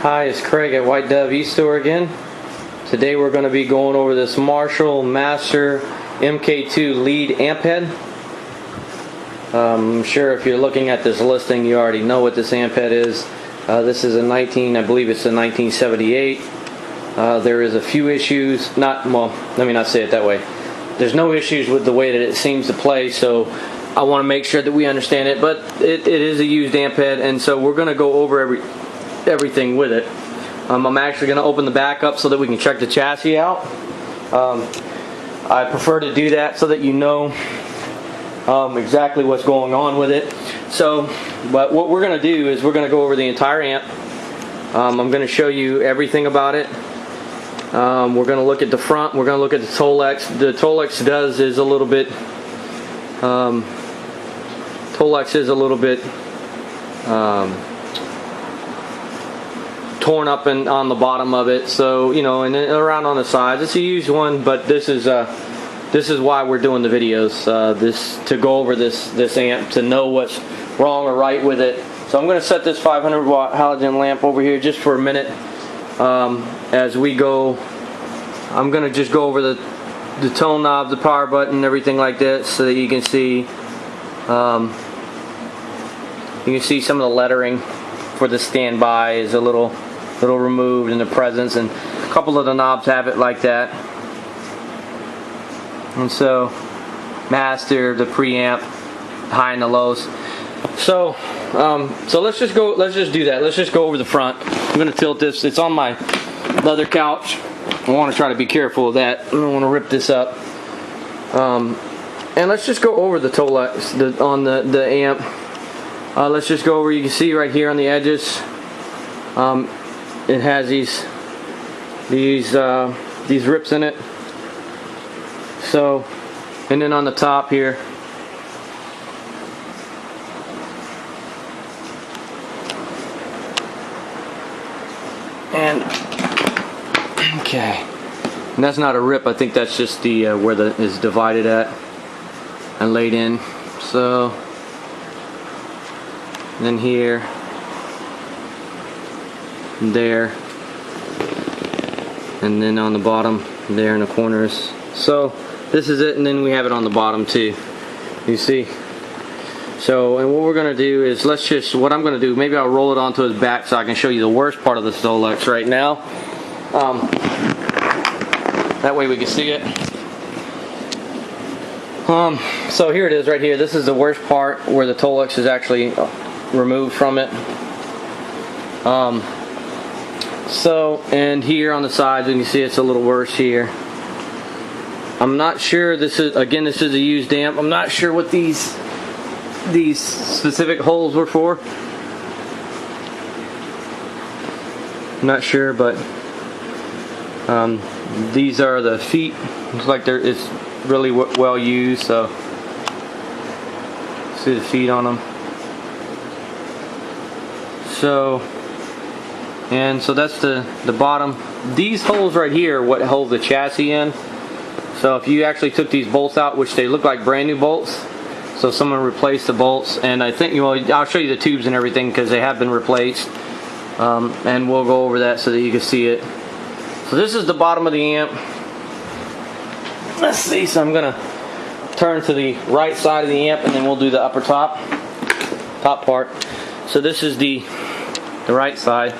Hi, it's Craig at White Dove E-Store again. Today we're going to be going over this Marshall Master MKII lead amp head. I'm sure if you're looking at this listing you already know what this amp head is. This is I believe it's a 1978. There is a few issues, let me not say it that way. There's no issues with the way that it seems to play, so I want to make sure that we understand it, but it is a used amp head, and so we're going to go over everything with it. I'm actually going to open the back up so that we can check the chassis out. I prefer to do that so that you know exactly what's going on with it. But what we're going to do is we're going to go over the entire amp. I'm going to show you everything about it. We're going to look at the front. We're going to look at the Tolex. The Tolex is a little bit torn up on the bottom of it, so and around on the sides. It's a used one, but this is why we're doing the videos. To go over this amp, to know what's wrong or right with it. So I'm going to set this 500 watt halogen lamp over here just for a minute. As we go, I'm going to just go over the tone knob, the power button, everything like that, so that you can see some of the lettering for the standby is a little removed in the presence, and a couple of the knobs have it like that. And so master, the preamp, high and the lows. So let's just do that. Let's just go over the front. I'm going to tilt this. It's on my leather couch. I want to try to be careful of that. I don't want to rip this up. And let's just go over the Tolex on the amp. Let's just go over. You can see right here on the edges, it has these rips in it. So, and then on the top here, and okay, and that's not a rip. I think that's just the where is divided at and laid in. So then here, there, and then on the bottom there in the corners. So this is it, and then we have it on the bottom too, you see. So, and what we're going to do is, what I'm going to do, maybe I'll roll it onto his back so I can show you the worst part of the Tolex right now. That way we can see it. So here it is right here. This is the worst part, where the Tolex is actually removed from it. And here on the sides, and you see it's a little worse here. I'm not sure, this is a used amp. I'm not sure what these specific holes were for. I'm not sure, but these are the feet. Looks like it's really well used, so see the feet on them. So that's the bottom. These holes right here are what hold the chassis in. So if you actually took these bolts out, which they look like brand new bolts, so someone replaced the bolts, and I think I'll show you the tubes and everything because they have been replaced, and we'll go over that so that you can see it. So this is the bottom of the amp. Let's see. So I'm gonna turn to the right side of the amp, and then we'll do the upper top part. So this is the right side.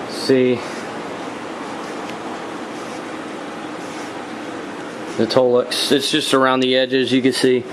See the Tolex, it's just around the edges. You can see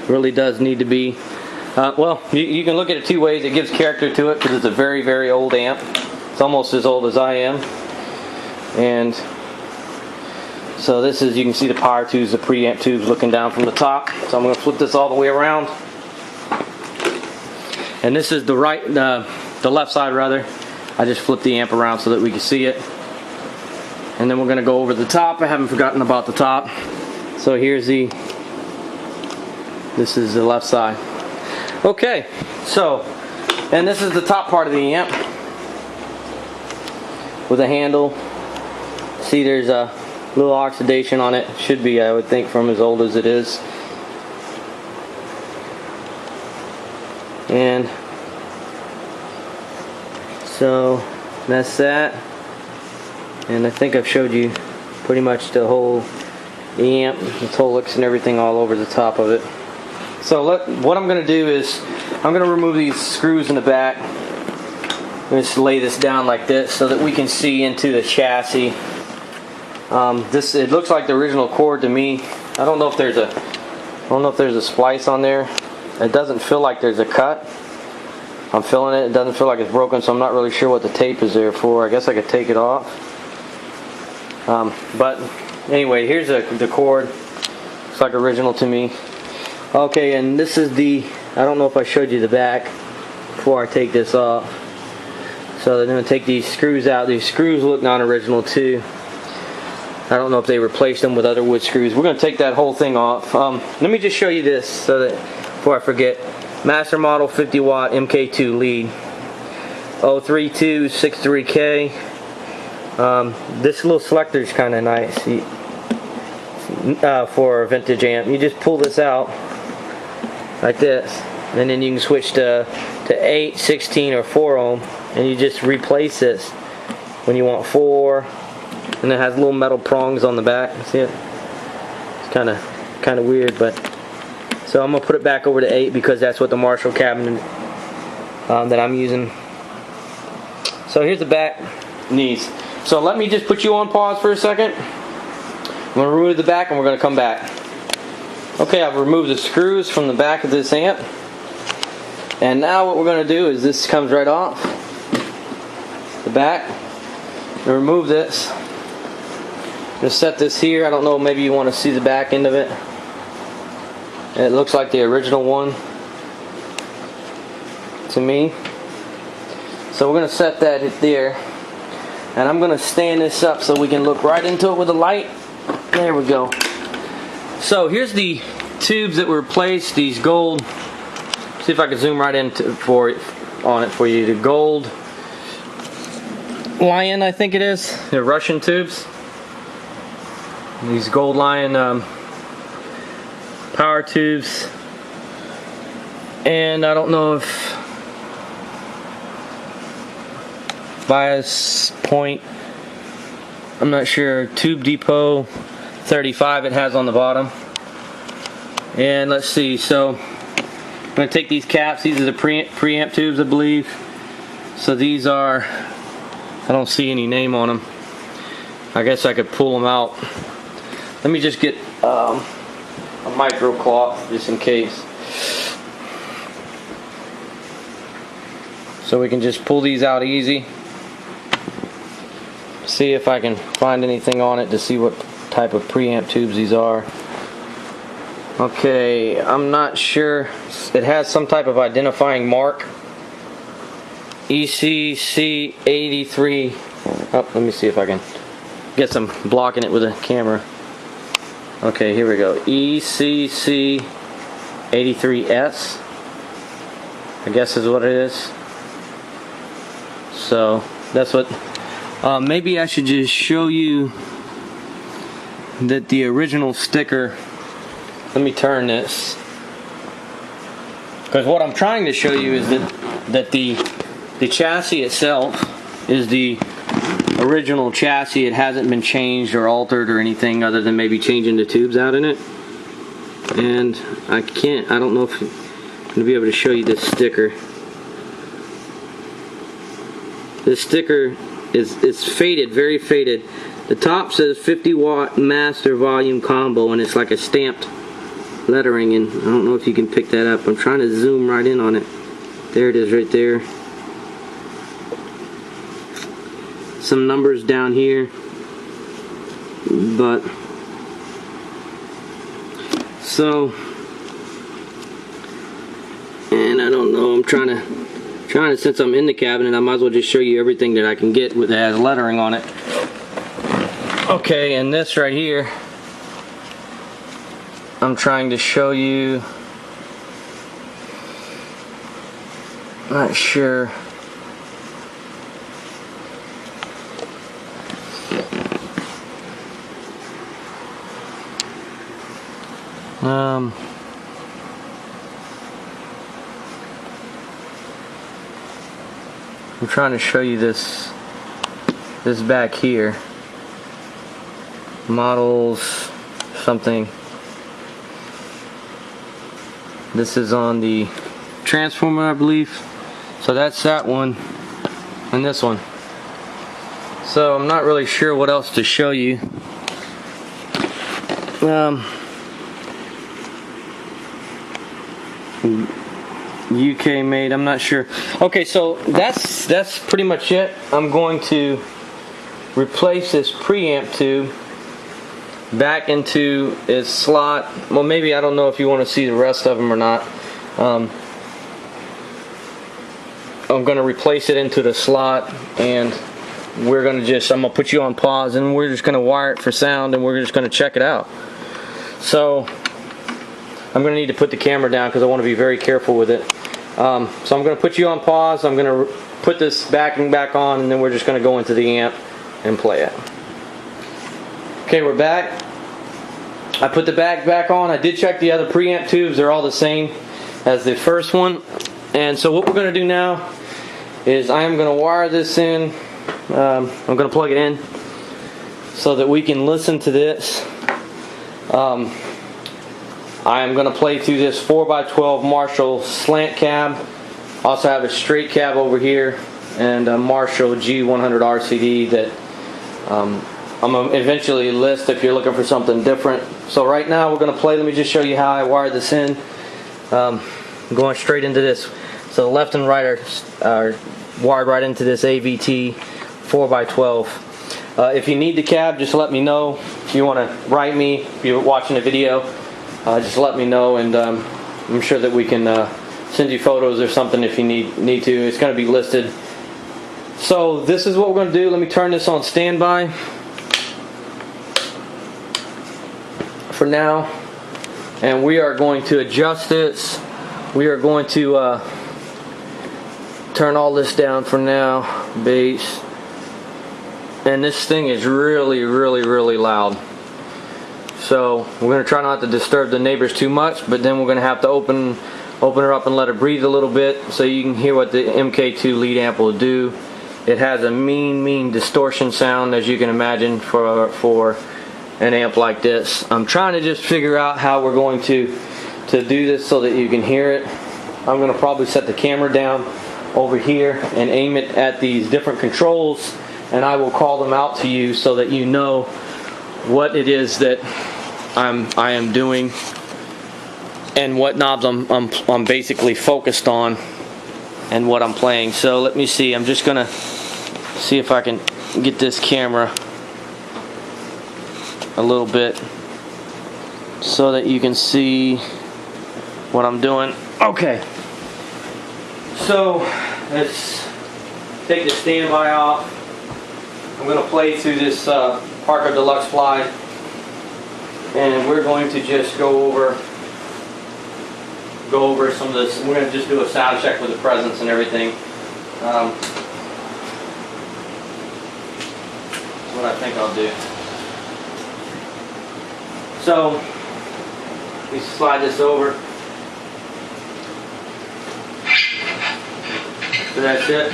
really does need to be well, you can look at it two ways. It gives character to it because it's a very, very old amp. It's almost as old as I am. And so this is, you can see the power tubes, the preamp tubes looking down from the top. So I'm going to flip this all the way around, and this is the left side rather. I just flipped the amp around so that we can see it. And then we're going to go over the top. I haven't forgotten about the top. So here's this is the left side. Okay, so, and this is the top part of the amp with a handle. See, there's a little oxidation on it. Should be, I would think, from as old as it is. And So that's that, and I think I've showed you pretty much the whole amp, the Tolix and everything all over the top of it. So what I'm going to do is I'm going to remove these screws in the back. I'm going to lay this down like this so that we can see into the chassis. It looks like the original cord to me. I don't know if there's a splice on there. It doesn't feel like there's a cut. I'm feeling it. It doesn't feel like it's broken, so I'm not really sure what the tape is there for. I guess I could take it off. But anyway, here's the cord. Looks like original to me. Okay, and this is I don't know if I showed you the back before I take this off. So they're going to take these screws out. These screws look non-original too. I don't know if they replaced them with other wood screws. We're going to take that whole thing off. Let me just show you this so that before I forget. Master model 50 watt MKII lead. 03263K. This little selector is kind of nice for a vintage amp. You just pull this out like this, and then you can switch to 8, 16, or 4 ohm, and you just replace this when you want 4. And it has little metal prongs on the back. See it? It's kind of weird, but so I'm gonna put it back over to 8 because that's what the Marshall cabinet that I'm using. So here's the back knees. So let me just put you on pause for a second. I'm gonna remove the back and we're gonna come back. Okay, I've removed the screws from the back of this amp, and now what we're gonna do is this comes right off the back. And remove this. I'm gonna set this here. I don't know, maybe you want to see the back end of it. It looks like the original one to me. So we're going to set that there. And I'm going to stand this up so we can look right into it with a light. There we go. So here's the tubes that were replaced. These gold. See if I can zoom right into on it for you. The gold Lion, I think it is. They're Russian tubes. These gold Lion power tubes, and I don't know if bias point, I'm not sure, tube depot 35 it has on the bottom. And let's see, so I'm going to take these caps. These are the preamp tubes, I believe. So these are, I don't see any name on them. I guess I could pull them out. Let me just get a micro cloth just in case, so we can just pull these out easy. See if I can find anything on it to see what type of preamp tubes these are. Okay, I'm not sure. It has some type of identifying mark. ECC 83. Oh, let me see if I can get some blocking it with a camera. Okay, here we go. ECC 83S, I guess is what it is. So that's what. Maybe I should just show you that the original sticker. Let me turn this, because what I'm trying to show you is that the chassis itself is the original chassis. It hasn't been changed or altered or anything other than maybe changing the tubes out in it. And I don't know if I'm going to be able to show you this sticker. This sticker is faded, very faded. The top says 50 watt master volume combo, and it's like a stamped lettering, and I don't know if you can pick that up. I'm trying to zoom right in on it. There it is right there. Some numbers down here, but so, and I don't know, I'm trying to, since I'm in the cabinet, I might as well just show you everything that I can get that has lettering on it. Okay, and this right here, I'm trying to show you, not sure. I'm trying to show you this back here. Models something. This is on the transformer, I believe. So that's that one and this one. So I'm not really sure what else to show you. UK made, I'm not sure. Okay, so that's pretty much it. I'm going to replace this preamp tube back into its slot. Well, maybe, I don't know if you want to see the rest of them or not. I'm going to replace it into the slot, and I'm going to put you on pause, and we're just going to wire it for sound, and we're just going to check it out. So I'm going to need to put the camera down because I want to be very careful with it. So I'm going to put you on pause. I'm going to put this backing back on, and then we're just going to go into the amp and play it. Okay, we're back. I put the back on. I did check the other preamp tubes. They're all the same as the first one. And so what we're going to do now is I am going to wire this in. I'm going to plug it in so that we can listen to this. I am going to play through this 4x12 Marshall slant cab. Also have a straight cab over here and a Marshall G100 RCD that I'm going to eventually list if you're looking for something different. So right now we're going to play. Let me just show you how I wired this in. Going straight into this. So the left and right are wired right into this AVT 4x12. If you need the cab, just let me know. If you want to write me, if you're watching the video, just let me know, and I'm sure that we can send you photos or something if you need to. It's going to be listed. So this is what we're going to do. Let me turn this on standby for now, and we are going to adjust this. We are going to turn all this down for now, bass, and this thing is really loud. So we're going to try not to disturb the neighbors too much, but then we're going to have to open her up and let it breathe a little bit so you can hear what the MKII lead amp will do. It has a mean distortion sound, as you can imagine, for an amp like this. I'm trying to just figure out how we're going to do this so that you can hear it. I'm going to probably set the camera down over here and aim it at these different controls, and I will call them out to you so that you know what it is that I am doing and what knobs I'm basically focused on and what I'm playing. So let me see. I'm just gonna see if I can get this camera a little bit so that you can see what I'm doing. Okay. So let's take the standby off. I'm going to play through this Parker Deluxe Fly, and we're going to just go over some of this. We're going to just do a sound check with the presence and everything. That's what I think I'll do. So let me slide this over. So that's it.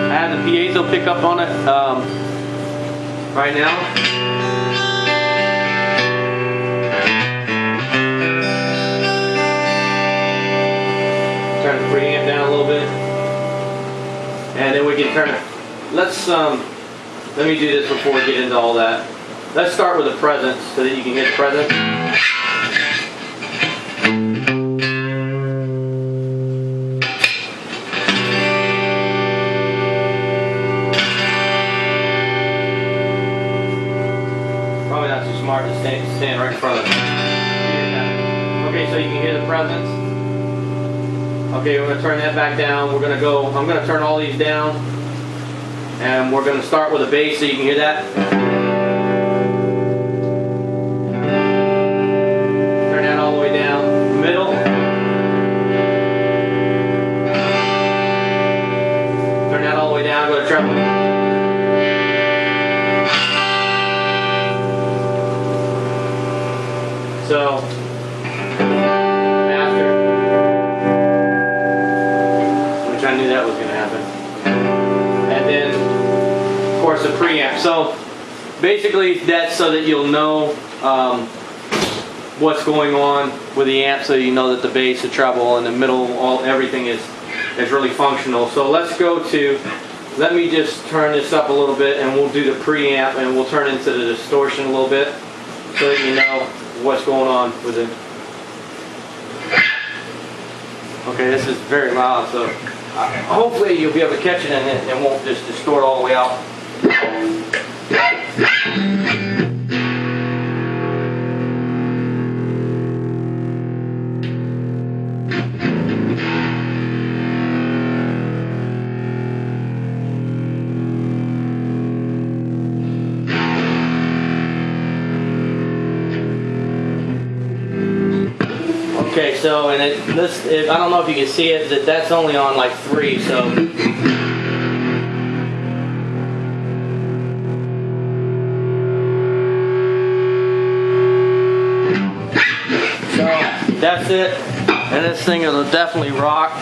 I have the piezo pickup on it right now. Turn the preamp down a little bit, and then we can turn it. Let me do this before we get into all that. Let's start with the presence so that you can hear the presence. Probably not too smart to stand right in front of it. Okay, so you can hear the presence. Okay, we're going to turn that back down. I'm going to turn all these down, and we're going to start with a bass so you can hear that. Turn that all the way down. Middle. Turn that all the way down. Go to treble. So, master. which I knew that was going to happen. And then, of course, the preamp. So basically, that's so that you'll know what's going on with the amp, so you know that the bass, the treble, and the middle, everything is really functional. So let's go to. Let me just turn this up a little bit, and we'll do the preamp, and we'll turn into the distortion a little bit, so that you know what's going on with it. Okay, this is very loud, so hopefully you'll be able to catch it and it won't just distort all the way out. Okay, so and I don't know if you can see it, that's only on like 3, so. So that's it, and this thing will definitely rock.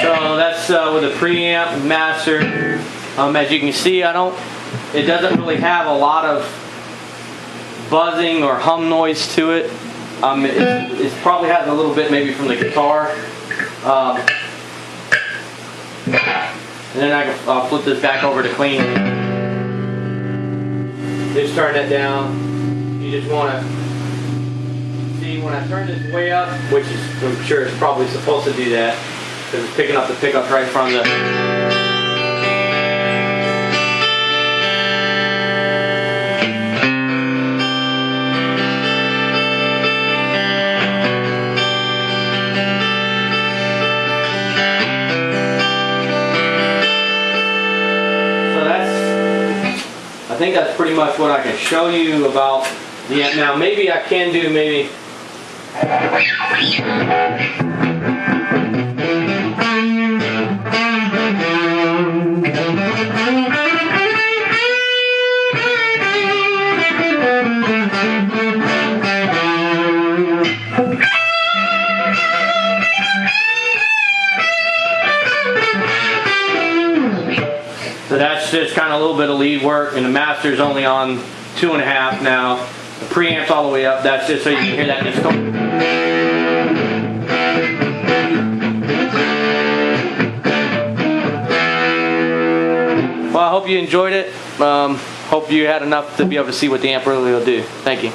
So that's with the preamp master. As you can see, it doesn't really have a lot of buzzing or hum noise to it. It probably has a little bit maybe from the guitar. And then I'll flip this back over to clean. Just turn that down. You just want to see when I turn this way up, which is, I'm sure it's probably supposed to do that, because it's picking up the pickups right from the. I think that's pretty much what I can show you about the amp. Now maybe I can do maybe. So that's just kind of a little bit of lead work, and the master's only on 2.5 now. The preamp's all the way up. That's just so you can hear that distortion. Well, I hope you enjoyed it. Hope you had enough to be able to see what the amp really will do. Thank you.